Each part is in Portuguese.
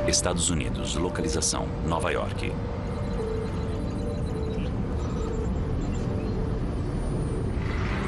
Estados Unidos, localização, Nova York.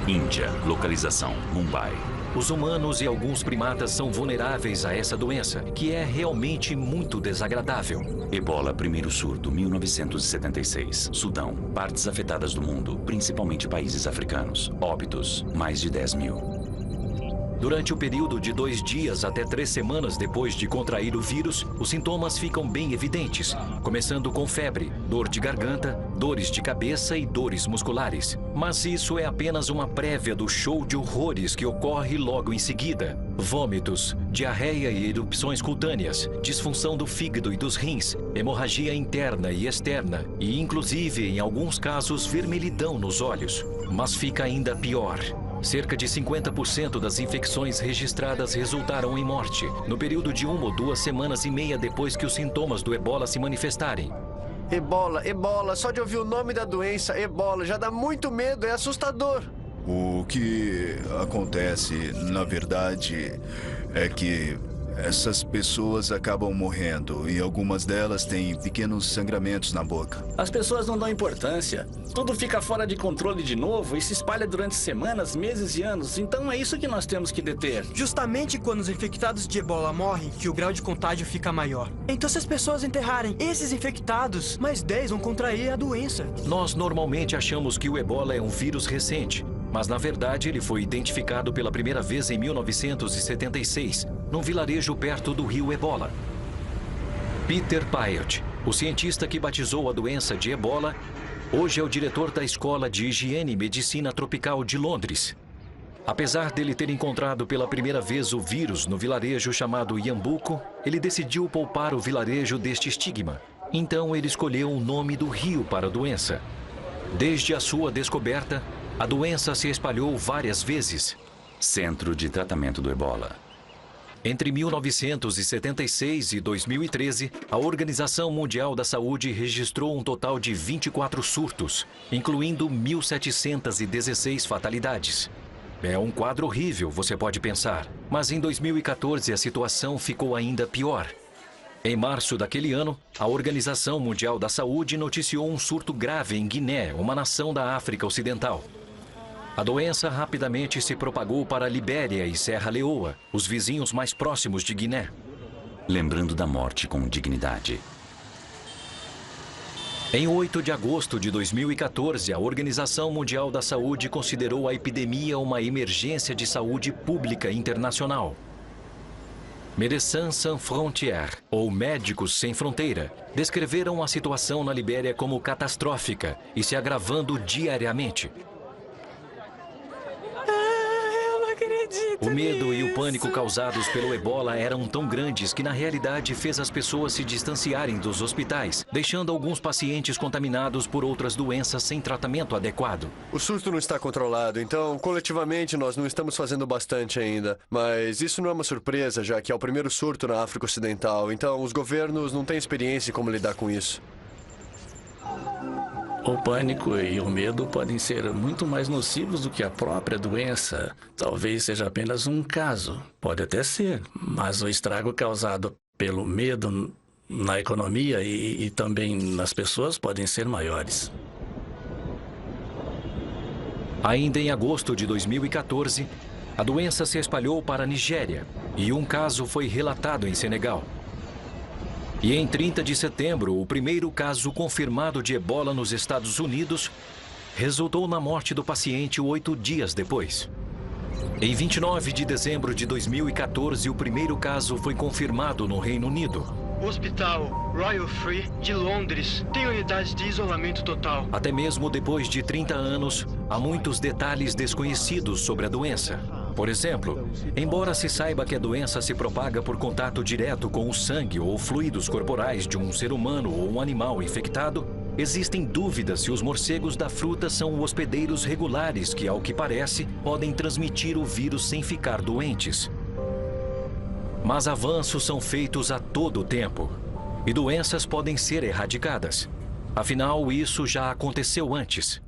Índia, localização, Mumbai. Os humanos e alguns primatas são vulneráveis a essa doença, que é realmente muito desagradável. Ebola, primeiro surto, 1976. Sudão, partes afetadas do mundo, principalmente países africanos. Óbitos, mais de 10 mil. Durante o período de 2 dias até 3 semanas depois de contrair o vírus, os sintomas ficam bem evidentes, começando com febre, dor de garganta, dores de cabeça e dores musculares. Mas isso é apenas uma prévia do show de horrores que ocorre logo em seguida. Vômitos, diarreia e erupções cutâneas, disfunção do fígado e dos rins, hemorragia interna e externa e, inclusive, em alguns casos, vermelhidão nos olhos. Mas fica ainda pior. Cerca de 50% das infecções registradas resultaram em morte, no período de 1 ou 2 semanas e meia depois que os sintomas do ebola se manifestarem. Ebola, só de ouvir o nome da doença, ebola, já dá muito medo, é assustador. O que acontece, na verdade, é que essas pessoas acabam morrendo e algumas delas têm pequenos sangramentos na boca. As pessoas não dão importância. Tudo fica fora de controle de novo e se espalha durante semanas, meses e anos. Então é isso que nós temos que deter. Justamente quando os infectados de ebola morrem, que o grau de contágio fica maior. Então se as pessoas enterrarem esses infectados, mais 10 vão contrair a doença. Nós normalmente achamos que o ebola é um vírus recente, mas na verdade ele foi identificado pela primeira vez em 1976, num vilarejo perto do rio Ebola. Peter Piot, o cientista que batizou a doença de ebola, hoje é o diretor da Escola de Higiene e Medicina Tropical de Londres. Apesar dele ter encontrado pela primeira vez o vírus no vilarejo chamado Yambuco, ele decidiu poupar o vilarejo deste estigma. Então ele escolheu o nome do rio para a doença. Desde a sua descoberta, a doença se espalhou várias vezes. Centro de Tratamento do Ebola. Entre 1976 e 2013, a Organização Mundial da Saúde registrou um total de 24 surtos, incluindo 1.716 fatalidades. É um quadro horrível, você pode pensar. Mas em 2014 a situação ficou ainda pior. Em março daquele ano, a Organização Mundial da Saúde noticiou um surto grave em Guiné, uma nação da África Ocidental. A doença rapidamente se propagou para Libéria e Serra Leoa, os vizinhos mais próximos de Guiné. Lembrando da morte com dignidade. Em 8 de agosto de 2014, a Organização Mundial da Saúde considerou a epidemia uma emergência de saúde pública internacional. Médecins Sans Frontières, ou Médicos Sem Fronteira, descreveram a situação na Libéria como catastrófica e se agravando diariamente. O medo e o pânico causados pelo ebola eram tão grandes que na realidade fez as pessoas se distanciarem dos hospitais, deixando alguns pacientes contaminados por outras doenças sem tratamento adequado. O surto não está controlado, então coletivamente nós não estamos fazendo bastante ainda. Mas isso não é uma surpresa, já que é o primeiro surto na África Ocidental, então os governos não têm experiência em como lidar com isso. O pânico e o medo podem ser muito mais nocivos do que a própria doença. Talvez seja apenas um caso. Pode até ser, mas o estrago causado pelo medo na economia e também nas pessoas podem ser maiores. Ainda em agosto de 2014, a doença se espalhou para a Nigéria e um caso foi relatado em Senegal. E em 30 de setembro, o primeiro caso confirmado de ebola nos Estados Unidos resultou na morte do paciente 8 dias depois. Em 29 de dezembro de 2014, o primeiro caso foi confirmado no Reino Unido. O Hospital Royal Free de Londres tem unidades de isolamento total. Até mesmo depois de 30 anos, há muitos detalhes desconhecidos sobre a doença. Por exemplo, embora se saiba que a doença se propaga por contato direto com o sangue ou fluidos corporais de um ser humano ou um animal infectado, existem dúvidas se os morcegos da fruta são hospedeiros regulares que, ao que parece, podem transmitir o vírus sem ficar doentes. Mas avanços são feitos a todo tempo e doenças podem ser erradicadas. Afinal, isso já aconteceu antes.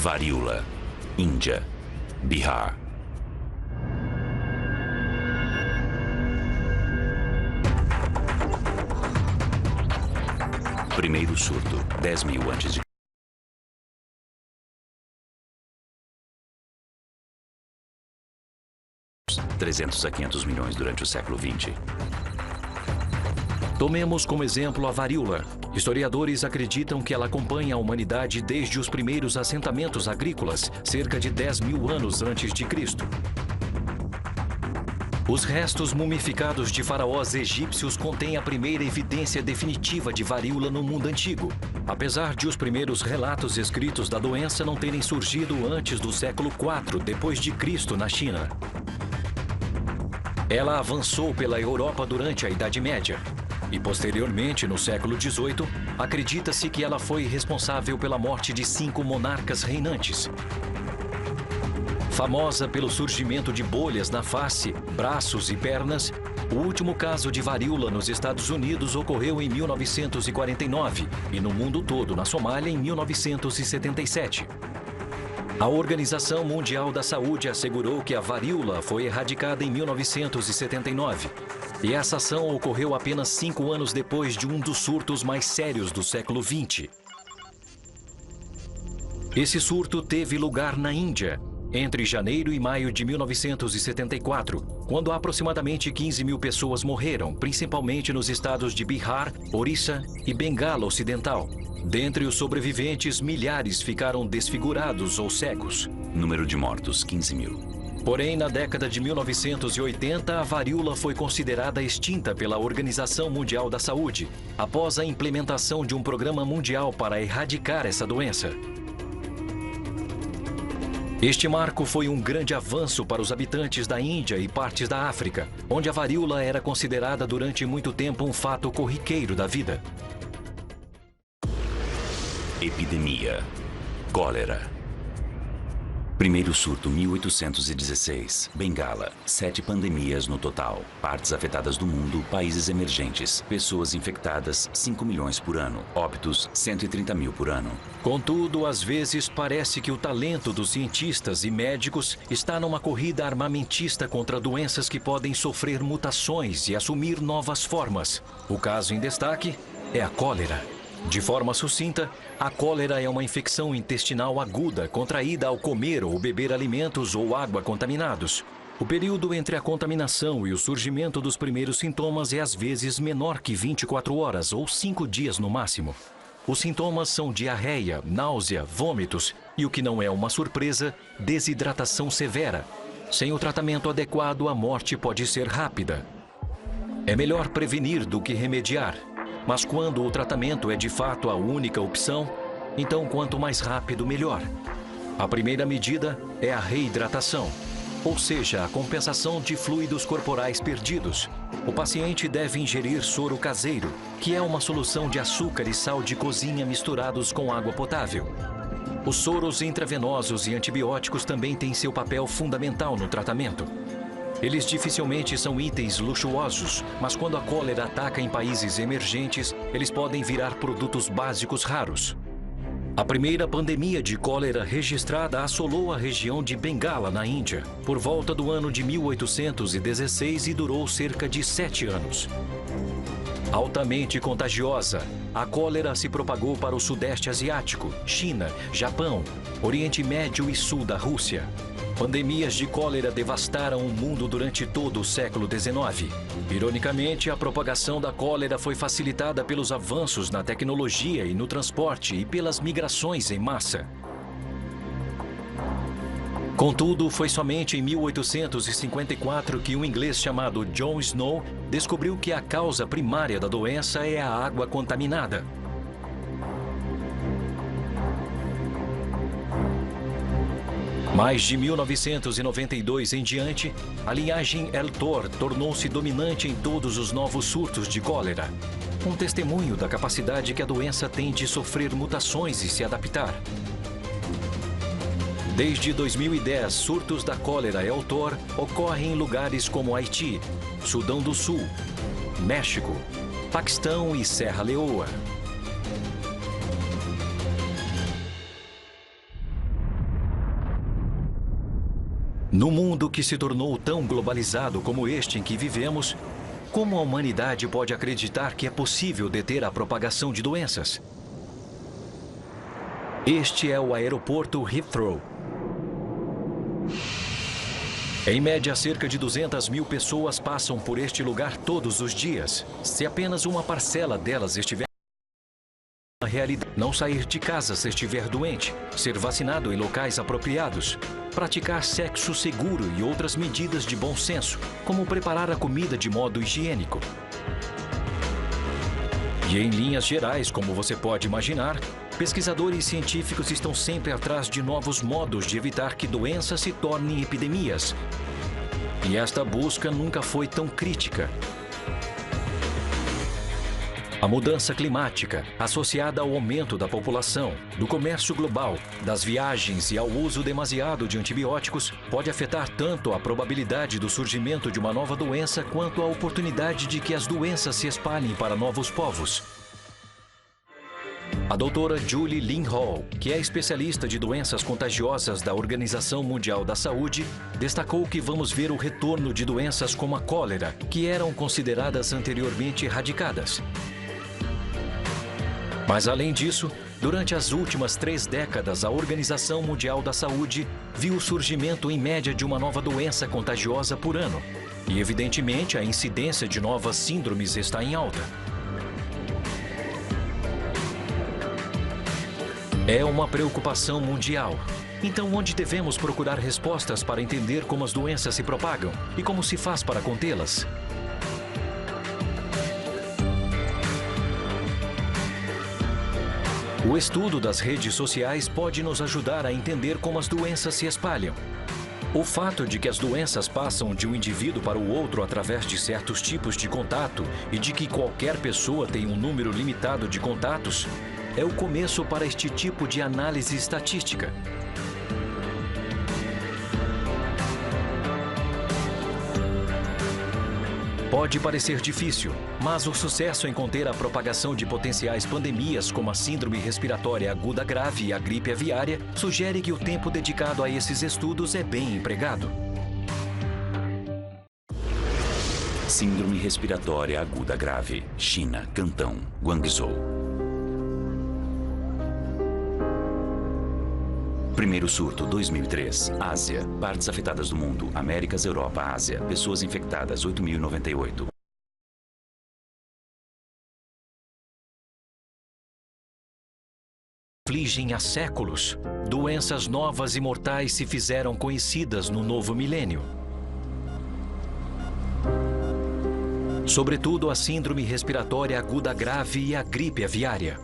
Varíola, Índia, Bihar. Primeiro surto, 10.000 antes de 300 a 500 milhões durante o século XX. Tomemos como exemplo a varíola. Historiadores acreditam que ela acompanha a humanidade desde os primeiros assentamentos agrícolas, cerca de 10.000 anos antes de Cristo. Os restos mumificados de faraós egípcios contêm a primeira evidência definitiva de varíola no mundo antigo, apesar de os primeiros relatos escritos da doença não terem surgido antes do século IV depois de Cristo na China. Ela avançou pela Europa durante a Idade Média e, posteriormente, no século XVIII, acredita-se que ela foi responsável pela morte de 5 monarcas reinantes. Famosa pelo surgimento de bolhas na face, braços e pernas, o último caso de varíola nos Estados Unidos ocorreu em 1949 e no mundo todo, na Somália, em 1977. A Organização Mundial da Saúde assegurou que a varíola foi erradicada em 1979. E essa ação ocorreu apenas 5 anos depois de um dos surtos mais sérios do século XX. Esse surto teve lugar na Índia, entre janeiro e maio de 1974, quando aproximadamente 15.000 pessoas morreram, principalmente nos estados de Bihar, Orissa e Bengala Ocidental. Dentre os sobreviventes, milhares ficaram desfigurados ou cegos. Número de mortos, 15.000. Porém, na década de 1980, a varíola foi considerada extinta pela Organização Mundial da Saúde, após a implementação de um programa mundial para erradicar essa doença. Este marco foi um grande avanço para os habitantes da Índia e partes da África, onde a varíola era considerada durante muito tempo um fato corriqueiro da vida. Epidemia. Cólera. Primeiro surto, 1816. Bengala. 7 pandemias no total. Partes afetadas do mundo, países emergentes. Pessoas infectadas, 5 milhões por ano. Óbitos, 130 mil por ano. Contudo, às vezes parece que o talento dos cientistas e médicos está numa corrida armamentista contra doenças que podem sofrer mutações e assumir novas formas. O caso em destaque é a cólera. De forma sucinta, a cólera é uma infecção intestinal aguda contraída ao comer ou beber alimentos ou água contaminados. O período entre a contaminação e o surgimento dos primeiros sintomas é às vezes menor que 24 horas ou 5 dias no máximo. Os sintomas são diarreia, náusea, vômitos e, o que não é uma surpresa, desidratação severa. Sem o tratamento adequado, a morte pode ser rápida. É melhor prevenir do que remediar. Mas quando o tratamento é de fato a única opção, então quanto mais rápido, melhor. A primeira medida é a reidratação, ou seja, a compensação de fluidos corporais perdidos. O paciente deve ingerir soro caseiro, que é uma solução de açúcar e sal de cozinha misturados com água potável. Os soros intravenosos e antibióticos também têm seu papel fundamental no tratamento. Eles dificilmente são itens luxuosos, mas quando a cólera ataca em países emergentes, eles podem virar produtos básicos raros. A primeira pandemia de cólera registrada assolou a região de Bengala, na Índia, por volta do ano de 1816 e durou cerca de 7 anos. Altamente contagiosa, a cólera se propagou para o Sudeste Asiático, China, Japão, Oriente Médio e Sul da Rússia. Pandemias de cólera devastaram o mundo durante todo o século XIX. Ironicamente, a propagação da cólera foi facilitada pelos avanços na tecnologia e no transporte e pelas migrações em massa. Contudo, foi somente em 1854 que um inglês chamado John Snow descobriu que a causa primária da doença é a água contaminada. Mas de 1992 em diante, a linhagem Eltor tornou-se dominante em todos os novos surtos de cólera. Um testemunho da capacidade que a doença tem de sofrer mutações e se adaptar. Desde 2010, surtos da cólera Eltor ocorrem em lugares como Haiti, Sudão do Sul, México, Paquistão e Serra Leoa. No mundo que se tornou tão globalizado como este em que vivemos, Como a humanidade pode acreditar que é possível deter a propagação de doenças? Este é o aeroporto Heathrow. Em média, cerca de 200 mil pessoas passam por este lugar todos os dias. Se apenas uma parcela delas estiver na realidade, não sair de casa se estiver doente, ser vacinado em locais apropriados, praticar sexo seguro e outras medidas de bom senso, como preparar a comida de modo higiênico. E em linhas gerais, como você pode imaginar, pesquisadores científicos estão sempre atrás de novos modos de evitar que doenças se tornem epidemias. E esta busca nunca foi tão crítica. A mudança climática, associada ao aumento da população, do comércio global, das viagens e ao uso demasiado de antibióticos, pode afetar tanto a probabilidade do surgimento de uma nova doença quanto a oportunidade de que as doenças se espalhem para novos povos. A doutora Julie Lin Hall, que é especialista de doenças contagiosas da Organização Mundial da Saúde, destacou que vamos ver o retorno de doenças como a cólera, que eram consideradas anteriormente erradicadas. Mas, além disso, durante as últimas 3 décadas, a Organização Mundial da Saúde viu o surgimento em média de uma nova doença contagiosa por ano. E, evidentemente, a incidência de novas síndromes está em alta. É uma preocupação mundial. Então, onde devemos procurar respostas para entender como as doenças se propagam e como se faz para contê-las? O estudo das redes sociais pode nos ajudar a entender como as doenças se espalham. O fato de que as doenças passam de um indivíduo para o outro através de certos tipos de contato e de que qualquer pessoa tem um número limitado de contatos é o começo para este tipo de análise estatística. Pode parecer difícil, mas o sucesso em conter a propagação de potenciais pandemias como a síndrome respiratória aguda grave e a gripe aviária sugere que o tempo dedicado a esses estudos é bem empregado. Síndrome respiratória aguda grave. China, Cantão, Guangzhou. Primeiro surto, 2003. Ásia. Partes afetadas do mundo. Américas, Europa, Ásia. Pessoas infectadas, 8.098. Afligem há séculos. Doenças novas e mortais se fizeram conhecidas no novo milênio. Sobretudo a síndrome respiratória aguda grave e a gripe aviária.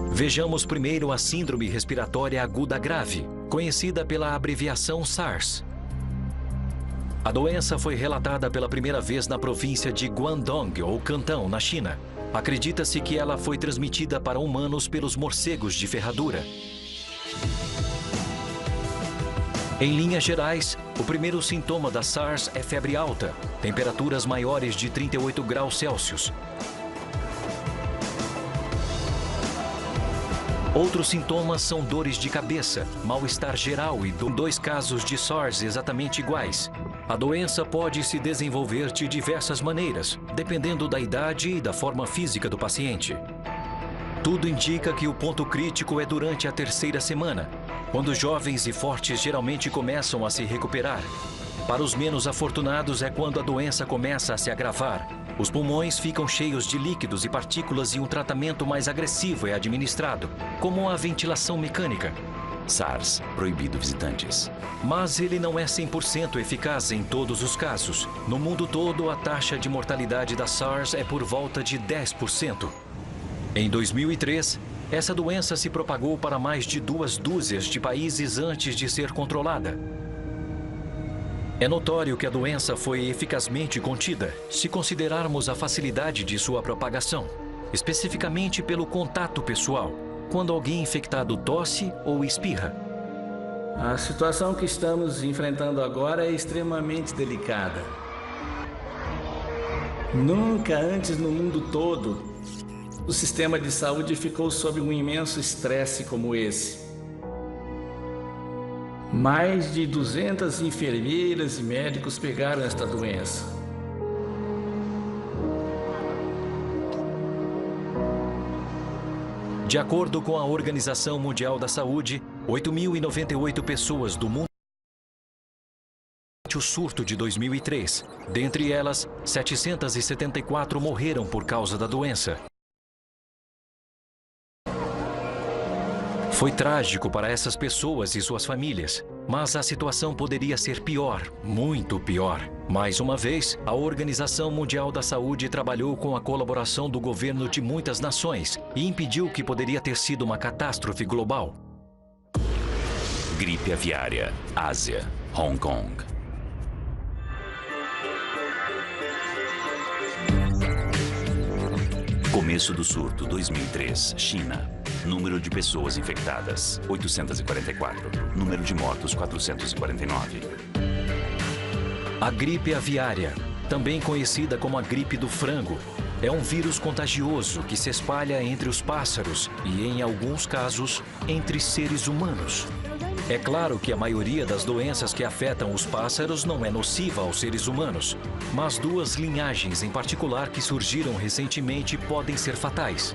Vejamos primeiro a síndrome respiratória aguda grave, conhecida pela abreviação SARS. A doença foi relatada pela primeira vez na província de Guangdong, ou Cantão, na China. Acredita-se que ela foi transmitida para humanos pelos morcegos de ferradura. Em linhas gerais, o primeiro sintoma da SARS é febre alta, temperaturas maiores de 38 graus Celsius. Outros sintomas são dores de cabeça, mal-estar geral e 2 casos de SARS exatamente iguais. A doença pode se desenvolver de diversas maneiras, dependendo da idade e da forma física do paciente. Tudo indica que o ponto crítico é durante a 3ª semana, quando jovens e fortes geralmente começam a se recuperar. Para os menos afortunados é quando a doença começa a se agravar. Os pulmões ficam cheios de líquidos e partículas e um tratamento mais agressivo é administrado, como a ventilação mecânica. SARS, proibido visitantes. Mas ele não é 100% eficaz em todos os casos. No mundo todo, a taxa de mortalidade da SARS é por volta de 10%. Em 2003, essa doença se propagou para mais de 2 dúzias de países antes de ser controlada. É notório que a doença foi eficazmente contida, se considerarmos a facilidade de sua propagação, especificamente pelo contato pessoal, quando alguém infectado tosse ou espirra. A situação que estamos enfrentando agora é extremamente delicada. Nunca antes no mundo todo, o sistema de saúde ficou sob um imenso estresse como esse. Mais de 200 enfermeiras e médicos pegaram esta doença. De acordo com a Organização Mundial da Saúde, 8.098 pessoas do mundo o surto de 2003. Dentre elas, 774 morreram por causa da doença. Foi trágico para essas pessoas e suas famílias, mas a situação poderia ser pior, muito pior. Mais uma vez, a Organização Mundial da Saúde trabalhou com a colaboração do governo de muitas nações e impediu que poderia ter sido uma catástrofe global. Gripe aviária, Ásia, Hong Kong. Começo do surto, 2003, China. Número de pessoas infectadas, 844. Número de mortos, 449. A gripe aviária, também conhecida como a gripe do frango, é um vírus contagioso que se espalha entre os pássaros e, em alguns casos, entre seres humanos. É claro que a maioria das doenças que afetam os pássaros não é nociva aos seres humanos, mas duas linhagens em particular que surgiram recentemente podem ser fatais.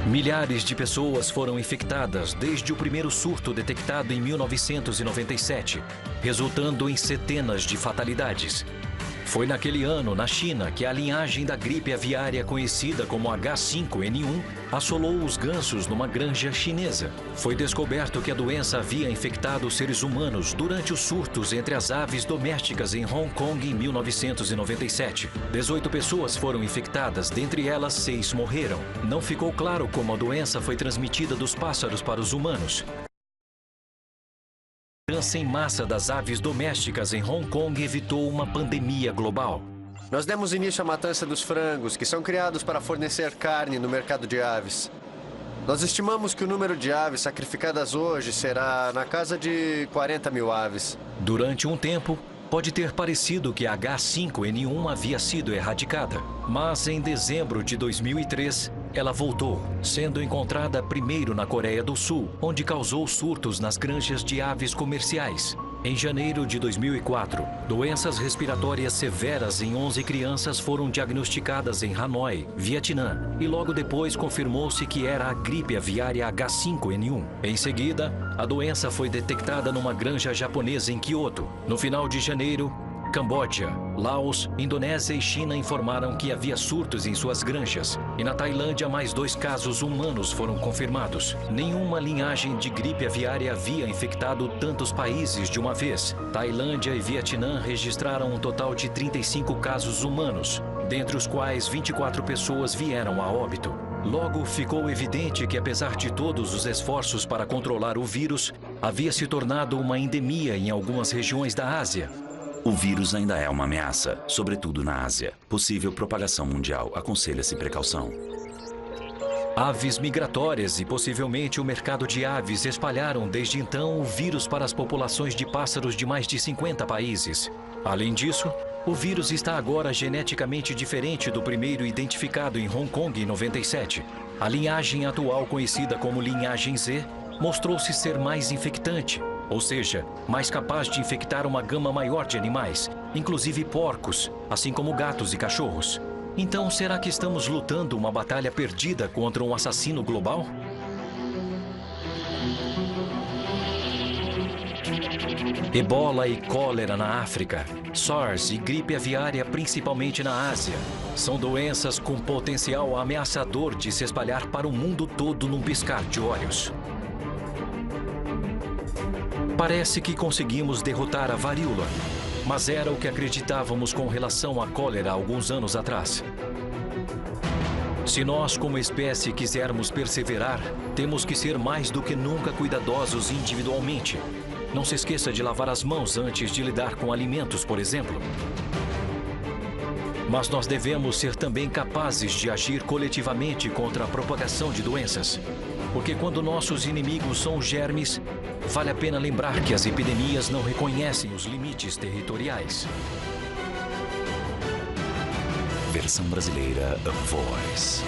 Milhares de pessoas foram infectadas desde o primeiro surto detectado em 1997, resultando em centenas de fatalidades. Foi naquele ano, na China, que a linhagem da gripe aviária conhecida como H5N1 assolou os gansos numa granja chinesa. Foi descoberto que a doença havia infectado os seres humanos durante os surtos entre as aves domésticas em Hong Kong em 1997. 18 pessoas foram infectadas, dentre elas 6 morreram. Não ficou claro como a doença foi transmitida dos pássaros para os humanos. A mudança em massa das aves domésticas em Hong Kong evitou uma pandemia global. Nós demos início à matança dos frangos, que são criados para fornecer carne no mercado de aves. Nós estimamos que o número de aves sacrificadas hoje será na casa de 40 mil aves. Durante um tempo, pode ter parecido que a H5N1 havia sido erradicada, mas em dezembro de 2003, ela voltou, sendo encontrada primeiro na Coreia do Sul, onde causou surtos nas granjas de aves comerciais. Em janeiro de 2004, doenças respiratórias severas em 11 crianças foram diagnosticadas em Hanoi, Vietnã, e logo depois confirmou-se que era a gripe aviária H5N1. Em seguida, a doença foi detectada numa granja japonesa em Kyoto. No final de janeiro, Camboja, Laos, Indonésia e China informaram que havia surtos em suas granjas. E na Tailândia, mais 2 casos humanos foram confirmados. Nenhuma linhagem de gripe aviária havia infectado tantos países de uma vez. Tailândia e Vietnã registraram um total de 35 casos humanos, dentre os quais 24 pessoas vieram a óbito. Logo, ficou evidente que, apesar de todos os esforços para controlar o vírus, havia se tornado uma endemia em algumas regiões da Ásia. O vírus ainda é uma ameaça, sobretudo na Ásia. Possível propagação mundial, aconselha-se precaução. Aves migratórias e possivelmente o mercado de aves espalharam desde então o vírus para as populações de pássaros de mais de 50 países. Além disso, o vírus está agora geneticamente diferente do primeiro identificado em Hong Kong em 97. A linhagem atual, conhecida como linhagem Z, mostrou-se ser mais infectante, ou seja, mais capaz de infectar uma gama maior de animais, inclusive porcos, assim como gatos e cachorros. Então, será que estamos lutando uma batalha perdida contra um assassino global? Ebola e cólera na África, SARS e gripe aviária principalmente na Ásia, são doenças com potencial ameaçador de se espalhar para o mundo todo num piscar de olhos. Parece que conseguimos derrotar a varíola, mas era o que acreditávamos com relação à cólera há alguns anos atrás. Se nós, como espécie, quisermos perseverar, temos que ser mais do que nunca cuidadosos individualmente. Não se esqueça de lavar as mãos antes de lidar com alimentos, por exemplo. Mas nós devemos ser também capazes de agir coletivamente contra a propagação de doenças. Porque quando nossos inimigos são os germes, vale a pena lembrar que as epidemias não reconhecem os limites territoriais. Versão brasileira A Voice.